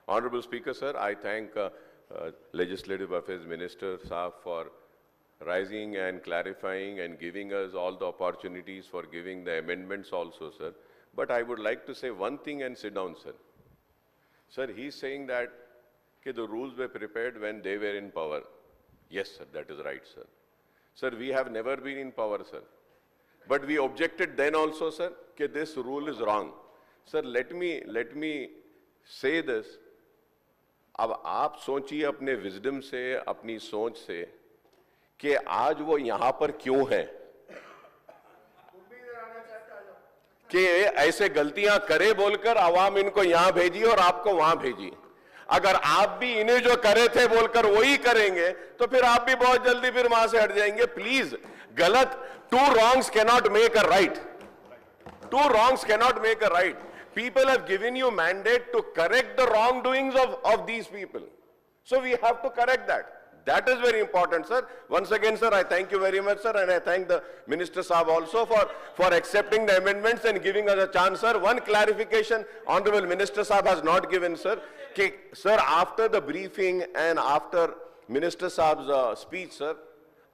Honorable Speaker, sir, I thank Legislative Affairs Minister Saab for rising and clarifying and giving us all the opportunities for giving the amendments also, sir. But I would like to say one thing and sit down, sir. Sir, he's saying that the rules were prepared when they were in power. Yes, sir, that is right, sir. Sir, we have never been in power, sir. But we objected then also, sir, that this rule is wrong. Sir, let me say this. अब आप सोचिए अपने wisdom से, अपनी सोच से कि आज वो यहां पर क्यों है, कि ऐसे गलतियां करे बोलकर आवाम इनको यहां भेजी और आपको वहां भेजी। अगर आप भी इन्हें जो करे थे बोलकर वही करेंगे तो फिर आप भी बहुत जल्दी फिर वहां से हट जाएंगे। प्लीज, गलत, two wrongs cannot make a right, two wrongs cannot make a right. People have given you mandate to correct the wrongdoings of these people. So we have to correct that. That is very important, sir. Once again, sir, I thank you very much, sir, and I thank the Minister Saab also for accepting the amendments and giving us a chance, sir. One clarification, Honorable Minister Saab has not given, sir. Sir, after the briefing and after Minister Saab's speech, sir,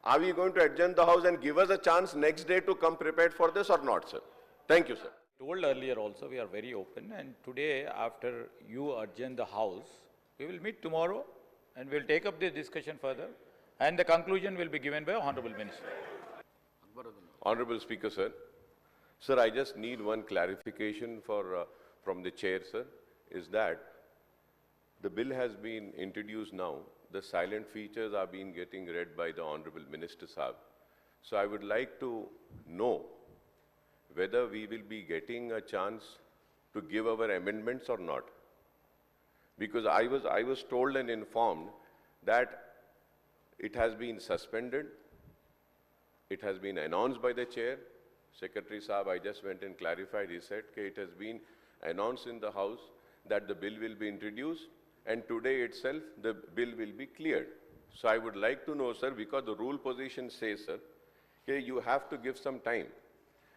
are we going to adjourn the House and give us a chance next day to come prepared for this or not, sir? Thank you, sir. Told earlier also, we are very open, and today after you adjourn the House, we will meet tomorrow and we'll take up this discussion further, and the conclusion will be given by Honorable Minister. Honorable Speaker, sir. Sir, I just need one clarification from the chair, sir, is that the bill has been introduced now. The silent features are being getting read by the Honorable Minister Saab. So I would like to know whether we will be getting a chance to give our amendments or not. Because I was told and informed that it has been suspended, it has been announced by the chair. Secretary Saab, I just went and clarified, he said that it has been announced in the House that the bill will be introduced, and today itself the bill will be cleared. So I would like to know, sir, because the rule position says, sir, that you have to give some time.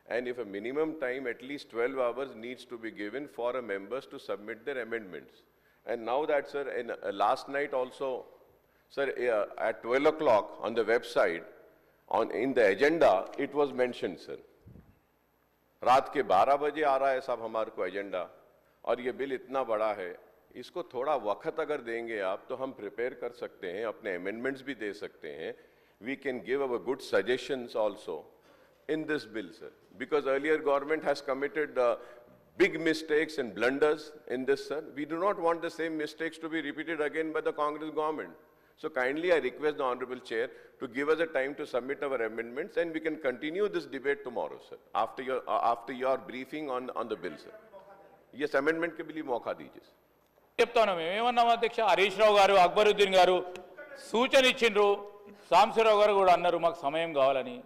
And if a minimum time, at least 12 hours needs to be given for members to submit their amendments. And now that, sir, last night also, sir, at 12 o'clock on the website, in the agenda, it was mentioned, sir. रात के 12 बजे आ रहा है साहब हमारे को agenda, और ये बिल इतना बड़ा है, इसको थोड़ा वक्त अगर देंगे आप तो हम प्रिपेयर कर सकते हैं, अपने अमेंडमेंट्स भी दे सकते हैं. We can give our good suggestions also in this bill, sir, because earlier government has committed big mistakes and blunders in this, sir. We do not want the same mistakes to be repeated again by the Congress government. So kindly I request the Honorable Chair to give us a time to submit our amendments, and we can continue this debate tomorrow, sir, after your briefing on the bill, sir. Yes, amendment के लिए मौका दीजिए. చెప్తాను మేము ఏమన్నాం అధ్యక్ష, హరీష్ రావు గారు, అక్బరుద్దీన్ గారు సూచన ఇచ్చిండ్రు, సాంబశివరావు గారు కూడా అన్నారు మాకు సమయం కావాలని.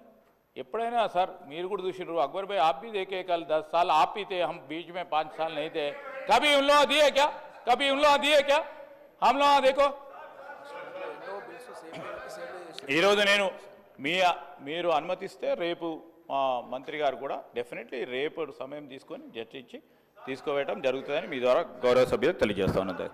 ఎప్పుడైనా सर మీరు కూడా చూసినారు, अकबर भाई आप भी देखे कल 10 साल आप ही थे, हम बीच में 5 साल नहीं थे. कभी उन लोग दिए क्या, कभी उन लोग दिए क्या, हम लोग देखो. ఈరోజు నేను మీరు అనుమతిస్తే రేపు మంత్రి గారు కూడా డెఫినెట్లీ రేపు సమయం తీసుకొని చర్చించి తీసుకోవడం జరుగుతుందని మీ ద్వారా గౌరవ సభ్యులకు తెలియజేస్తా ఉన్నది.